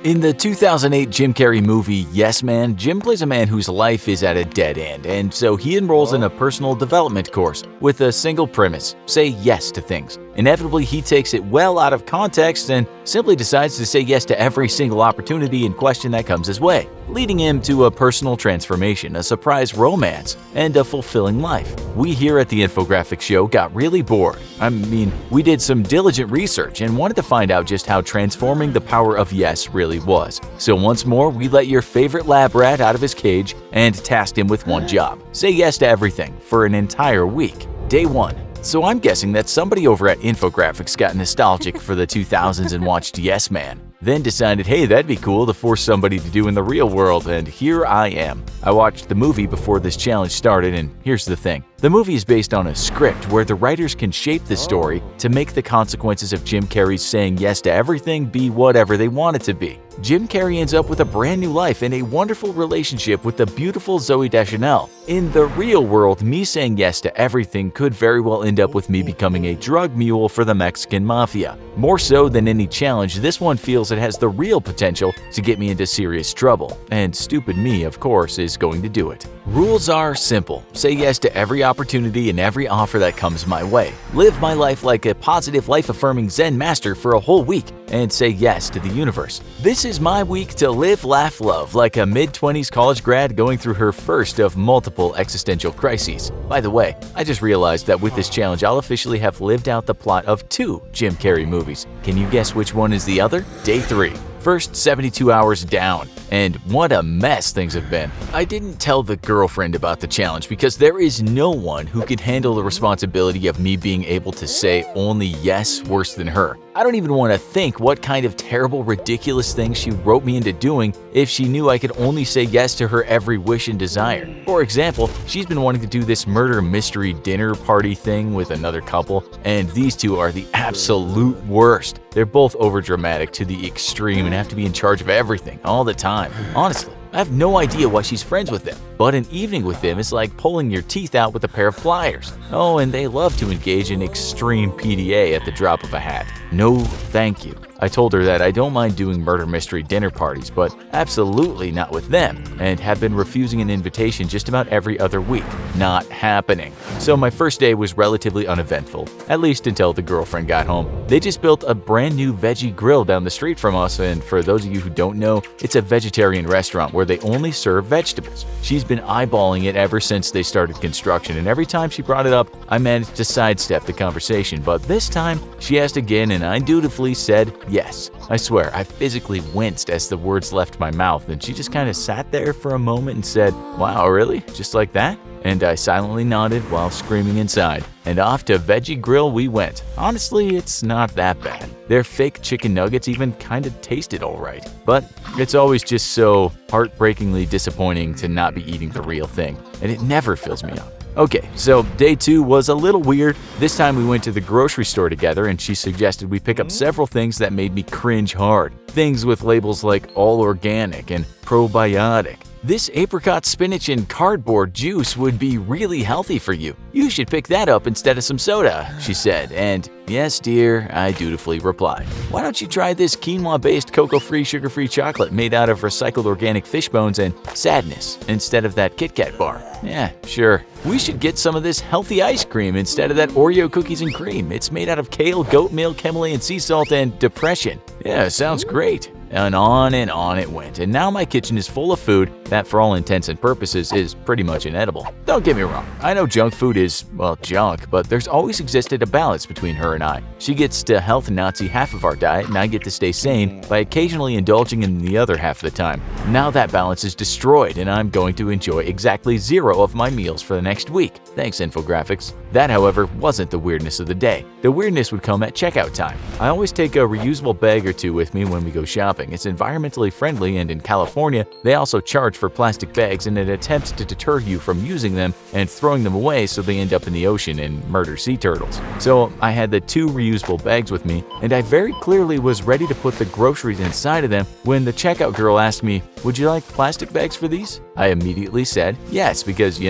In the 2008 Jim Carrey movie Yes Man, Jim plays a man whose life is at a dead end, and so he enrolls in a personal development course with a single premise: say yes to things. Inevitably, he takes it well out of context and simply decides to say yes to every single opportunity and question that comes his way, leading him to a personal transformation, a surprise romance, and a fulfilling life. We here at the Infographics show got really bored. We did some diligent research and wanted to find out just how transforming the power of yes really was. So once more, we let your favorite lab rat out of his cage and tasked him with one job: say yes to everything for an entire week. Day 1. So I'm guessing that somebody over at Infographics got nostalgic for the 2000s and watched Yes Man, then decided, hey, that'd be cool to force somebody to do in the real world, and here I am. I watched the movie before this challenge started, and here's the thing. The movie is based on a script where the writers can shape the story to make the consequences of Jim Carrey's saying yes to everything be whatever they want it to be. Jim Carrey ends up with a brand new life and a wonderful relationship with the beautiful Zooey Deschanel. In the real world, me saying yes to everything could very well end up with me becoming a drug mule for the Mexican mafia. More so than any challenge, this one feels it has the real potential to get me into serious trouble, and stupid me, of course, is going to do it. Rules are simple: say yes to every opportunity and every offer that comes my way. Live my life like a positive, life-affirming Zen master for a whole week, and say yes to the universe. This is my week to live, laugh, love, like a mid-20s college grad going through her first of multiple existential crises. By the way, I just realized that with this challenge, I'll officially have lived out the plot of 2 Jim Carrey movies. Can you guess which one is the other? Day 3. First 72 hours down, and what a mess things have been. I didn't tell the girlfriend about the challenge because there is no one who could handle the responsibility of me being able to say only yes worse than her. I don't even want to think what kind of terrible, ridiculous things she wrote me into doing if she knew I could only say yes to her every wish and desire. For example, she's been wanting to do this murder mystery dinner party thing with another couple, and these two are the absolute worst. They're both overdramatic to the extreme and have to be in charge of everything all the time. Honestly, I have no idea why she's friends with them, but an evening with them is like pulling your teeth out with a pair of pliers. Oh, and they love to engage in extreme PDA at the drop of a hat. No, thank you. I told her that I don't mind doing murder mystery dinner parties, but absolutely not with them, and have been refusing an invitation just about every other week. Not happening. So my first day was relatively uneventful, at least until the girlfriend got home. They just built a brand new veggie grill down the street from us, and for those of you who don't know, it's a vegetarian restaurant where they only serve vegetables. She's been eyeballing it ever since they started construction, and every time she brought it up, I managed to sidestep the conversation, but this time she asked again and I dutifully said yes. I swear, I physically winced as the words left my mouth, and she just kind of sat there for a moment and said, "Wow, really? Just like that?" And I silently nodded while screaming inside, and off to Veggie Grill we went. Honestly, it's not that bad. Their fake chicken nuggets even kinda tasted alright. But it's always just so heartbreakingly disappointing to not be eating the real thing, and it never fills me up. Okay, so day 2 was a little weird. This time we went to the grocery store together and she suggested we pick up several things that made me cringe hard. Things with labels like all organic and probiotic. This apricot, spinach, and cardboard juice would be really healthy for you. You should pick that up instead of some soda, she said, and yes, dear, I dutifully replied. Why don't you try this quinoa-based cocoa-free, sugar-free chocolate made out of recycled organic fish bones and sadness instead of that Kit Kat bar? Yeah, sure. We should get some of this healthy ice cream instead of that Oreo cookies and cream. It's made out of kale, goat milk, Himalayan sea salt, and depression. Yeah, sounds great. And on it went, and now my kitchen is full of food that for all intents and purposes is pretty much inedible. Don't get me wrong, I know junk food is, well, junk, but there's always existed a balance between her and I. She gets to health Nazi half of our diet, and I get to stay sane by occasionally indulging in the other half of the time. Now that balance is destroyed, and I'm going to enjoy exactly 0 of my meals for the next week. Thanks, Infographics. That, however, wasn't the weirdness of the day. The weirdness would come at checkout time. I always take a reusable bag or two with me when we go shopping. It's environmentally friendly, and in California, they also charge for plastic bags in an attempt to deter you from using them and throwing them away so they end up in the ocean and murder sea turtles. So I had the 2 reusable bags with me, and I very clearly was ready to put the groceries inside of them when the checkout girl asked me, would you like plastic bags for these? I immediately said yes because,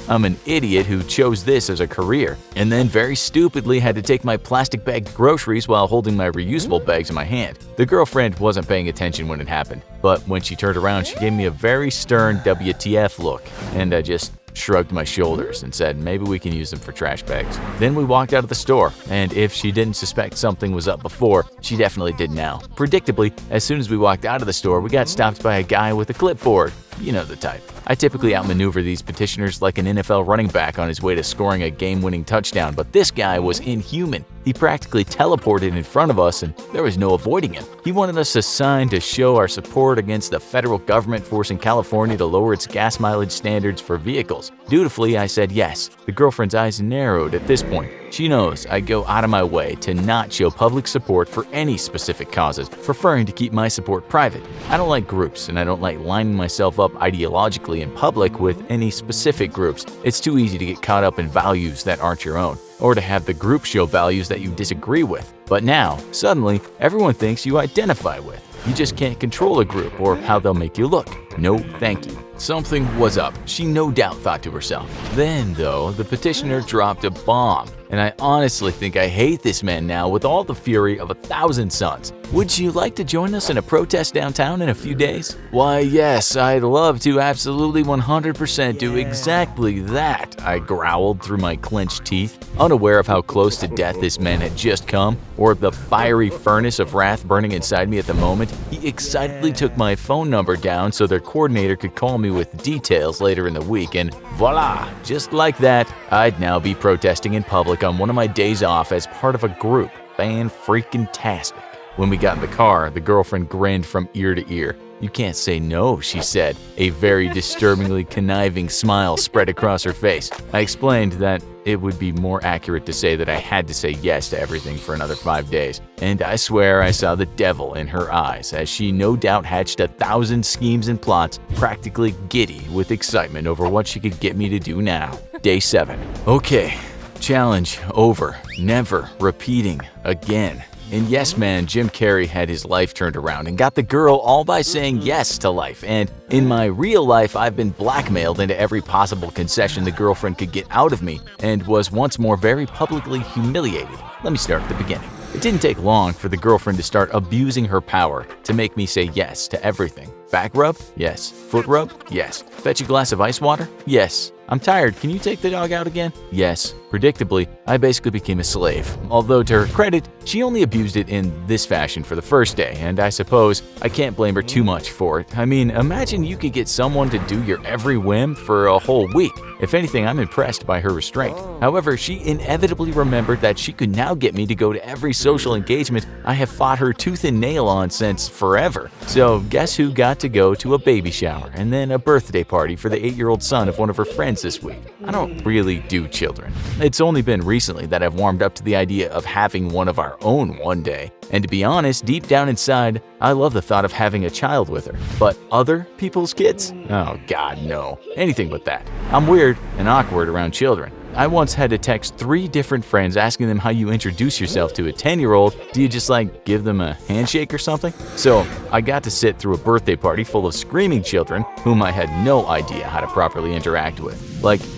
I'm an idiot who chose this as a career, and then very stupidly had to take my plastic bag groceries while holding my reusable bags in my hand. The girlfriend wasn't paying attention when it happened, but when she turned around, she gave me a very stern WTF look, and I just shrugged my shoulders and said maybe we can use them for trash bags. Then we walked out of the store, and if she didn't suspect something was up before, she definitely did now. Predictably, as soon as we walked out of the store, we got stopped by a guy with a clipboard. You know the type. I typically outmaneuver these petitioners like an NFL running back on his way to scoring a game-winning touchdown, but this guy was inhuman. He practically teleported in front of us, and there was no avoiding him. He wanted us to sign to show our support against the federal government forcing California to lower its gas mileage standards for vehicles. Dutifully, I said yes. The girlfriend's eyes narrowed at this point. She knows I go out of my way to not show public support for any specific causes, preferring to keep my support private. I don't like groups, and I don't like lining myself up ideologically in public with any specific groups. It's too easy to get caught up in values that aren't your own, or to have the group show values that you disagree with. But now, suddenly, everyone thinks you identify with. You just can't control a group or how they'll make you look. No, thank you. Something was up, she no doubt thought to herself. Then, though, the petitioner dropped a bomb, and I honestly think I hate this man now with all the fury of 1,000 suns. Would you like to join us in a protest downtown in a few days? Why, yes, I'd love to absolutely 100% do exactly that, I growled through my clenched teeth, unaware of how close to death this man had just come, or the fiery furnace of wrath burning inside me at the moment. He excitedly took my phone number down so their coordinator could call me with details later in the week, and voila, just like that, I'd now be protesting in public on one of my days off as part of a group. Fan-freaking-tastic. When we got in the car, the girlfriend grinned from ear to ear. "You can't say no," she said. A very disturbingly conniving smile spread across her face. I explained that it would be more accurate to say that I had to say yes to everything for another 5 days. And I swear I saw the devil in her eyes as she no doubt hatched 1,000 schemes and plots, practically giddy with excitement over what she could get me to do now. Day 7. Okay, challenge over. Never repeating again. In Yes Man, Jim Carey had his life turned around and got the girl all by saying yes to life. And in my real life, I've been blackmailed into every possible concession the girlfriend could get out of me and was once more very publicly humiliated. Let me start at the beginning. It didn't take long for the girlfriend to start abusing her power to make me say yes to everything. Back rub? Yes. Foot rub? Yes. Fetch a glass of ice water? Yes. I'm tired, can you take the dog out again? Yes. Predictably, I basically became a slave. Although to her credit, she only abused it in this fashion for the first day, and I suppose I can't blame her too much for it. I mean, imagine you could get someone to do your every whim for a whole week. If anything, I'm impressed by her restraint. However, she inevitably remembered that she could now get me to go to every social engagement I have fought her tooth and nail on since forever. So guess who got to go to a baby shower and then a birthday party for the 8-year-old son of one of her friends this week? I don't really do children. It's only been recently that I've warmed up to the idea of having one of our own one day. And to be honest, deep down inside, I love the thought of having a child with her. But other people's kids? Oh God, no. Anything but that. I'm weird and awkward around children. I once had to text 3 different friends asking them how you introduce yourself to a 10-year-old. Do you just give them a handshake or something? So I got to sit through a birthday party full of screaming children whom I had no idea how to properly interact with.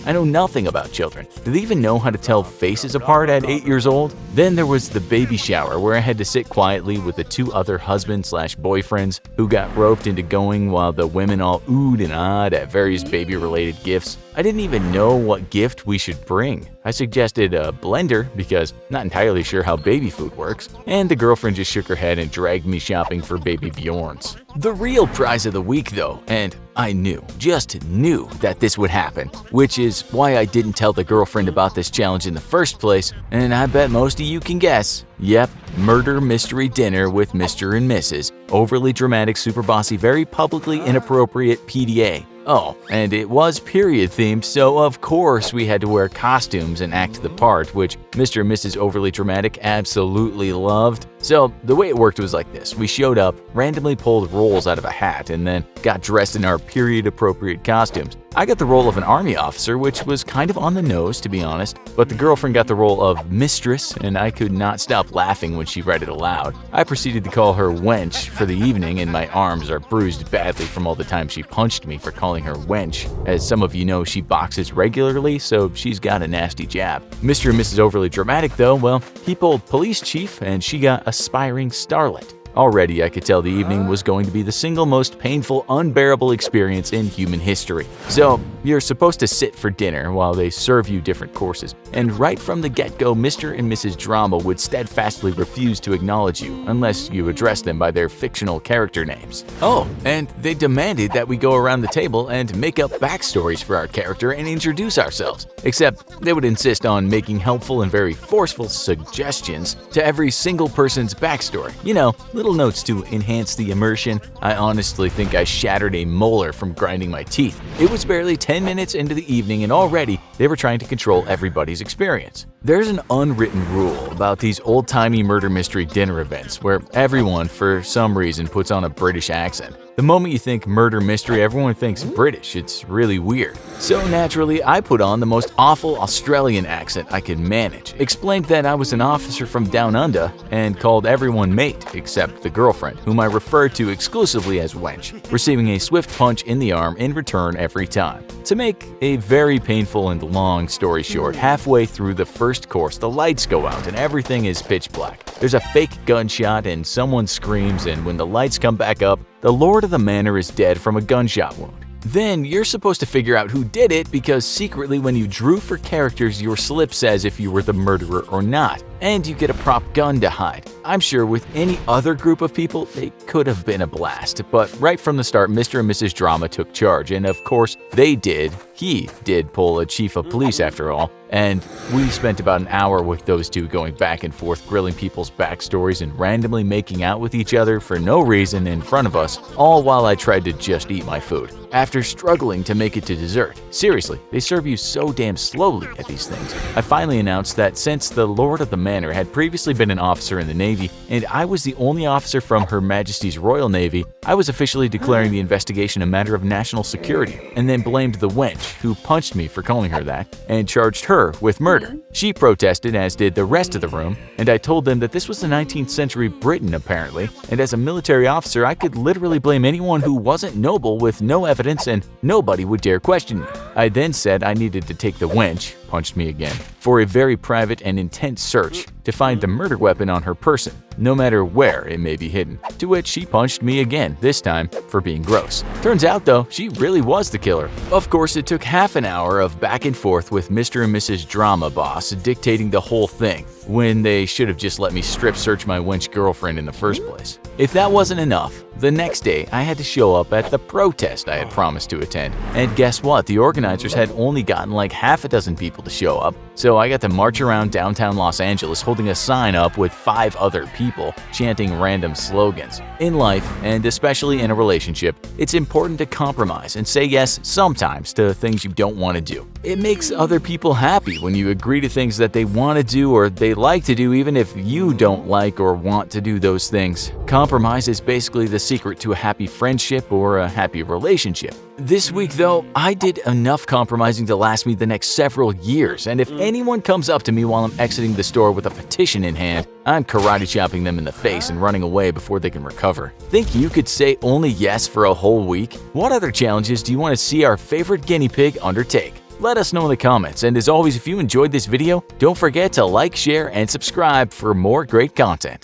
I know nothing about children. Do they even know how to tell faces apart at 8 years old? Then there was the baby shower where I had to sit quietly with the 2 other husbands/boyfriends who got roped into going while the women all oohed and ahed at various baby-related gifts. I didn't even know what gift we should bring. I suggested a blender because not entirely sure how baby food works, and the girlfriend just shook her head and dragged me shopping for baby Bjorns. The real prize of the week though, and I just knew that this would happen, which is why I didn't tell the girlfriend about this challenge in the first place, and I bet most of you can guess. Yep, murder mystery dinner with Mr. and Mrs. Overly dramatic, super bossy, very publicly inappropriate PDA. Oh, and it was period themed, so of course we had to wear costumes and act the part, which Mr. and Mrs. Overly Dramatic absolutely loved. So the way it worked was like this. We showed up, randomly pulled rolls out of a hat, and then got dressed in our period-appropriate costumes. I got the role of an army officer, which was kind of on the nose, to be honest, but the girlfriend got the role of mistress, and I could not stop laughing when she read it aloud. I proceeded to call her wench for the evening, and my arms are bruised badly from all the time she punched me for calling her wench. As some of you know, she boxes regularly, so she's got a nasty jab. Mr. and Mrs. Overly Dramatic, though, well, he pulled police chief, and she got aspiring starlet. Already, I could tell the evening was going to be the single most painful, unbearable experience in human history. So, you're supposed to sit for dinner while they serve you different courses, and right from the get-go, Mr. and Mrs. Drama would steadfastly refuse to acknowledge you unless you address them by their fictional character names. Oh, and they demanded that we go around the table and make up backstories for our character and introduce ourselves, except they would insist on making helpful and very forceful suggestions to every single person's backstory. You know, little notes to enhance the immersion. I honestly think I shattered a molar from grinding my teeth. It was barely 10 minutes into the evening and already they were trying to control everybody's experience. There's an unwritten rule about these old-timey murder mystery dinner events where everyone, for some reason, puts on a British accent. The moment you think murder mystery, everyone thinks British. It's really weird. So naturally, I put on the most awful Australian accent I could manage, explained that I was an officer from down under, and called everyone mate except the girlfriend, whom I referred to exclusively as wench, receiving a swift punch in the arm in return every time. To make a very painful and long story short, halfway through the first course, the lights go out and everything is pitch black. There's a fake gunshot and someone screams, and when the lights come back up, the Lord of the Manor is dead from a gunshot wound. Then you're supposed to figure out who did it because secretly when you drew for characters, your slip says if you were the murderer or not, and you get a prop gun to hide. I'm sure with any other group of people, it could have been a blast, but right from the start, Mr. and Mrs. Drama took charge, and of course, he did pull a chief of police after all, and we spent about an hour with those two going back and forth grilling people's backstories and randomly making out with each other for no reason in front of us, all while I tried to just eat my food. After struggling to make it to dessert, seriously, they serve you so damn slowly at these things. I finally announced that since the Lord of the Manor had previously been an officer in the Navy and I was the only officer from Her Majesty's Royal Navy, I was officially declaring the investigation a matter of national security, and then blamed the wench, who punched me for calling her that, and charged her with murder. She protested, as did the rest of the room, and I told them that this was the 19th century Britain apparently, and as a military officer I could literally blame anyone who wasn't noble with no evidence and nobody would dare question me. I then said I needed to take the wench, punched me again, for a very private and intense search to find the murder weapon on her person, no matter where it may be hidden, to which she punched me again, this time for being gross. Turns out though, she really was the killer. Of course, it took half an hour of back and forth with Mr. and Mrs. Drama Boss dictating the whole thing, when they should have just let me strip search my wench girlfriend in the first place. If that wasn't enough, the next day I had to show up at the protest I had promised to attend. And guess what? The organizers had only gotten like half a dozen people to show up, so I got to march around downtown Los Angeles holding a sign up with 5 other people, chanting random slogans. In life, and especially in a relationship, it's important to compromise and say yes sometimes to things you don't want to do. It makes other people happy when you agree to things that they want to do or they like to do even if you don't like or want to do those things. Compromise is basically the secret to a happy friendship or a happy relationship. This week though, I did enough compromising to last me the next several years, and if anyone comes up to me while I'm exiting the store with a petition in hand, I'm karate chopping them in the face and running away before they can recover. Think you could say only yes for a whole week? What other challenges do you want to see our favorite guinea pig undertake? Let us know in the comments, and as always, if you enjoyed this video, don't forget to like, share, and subscribe for more great content.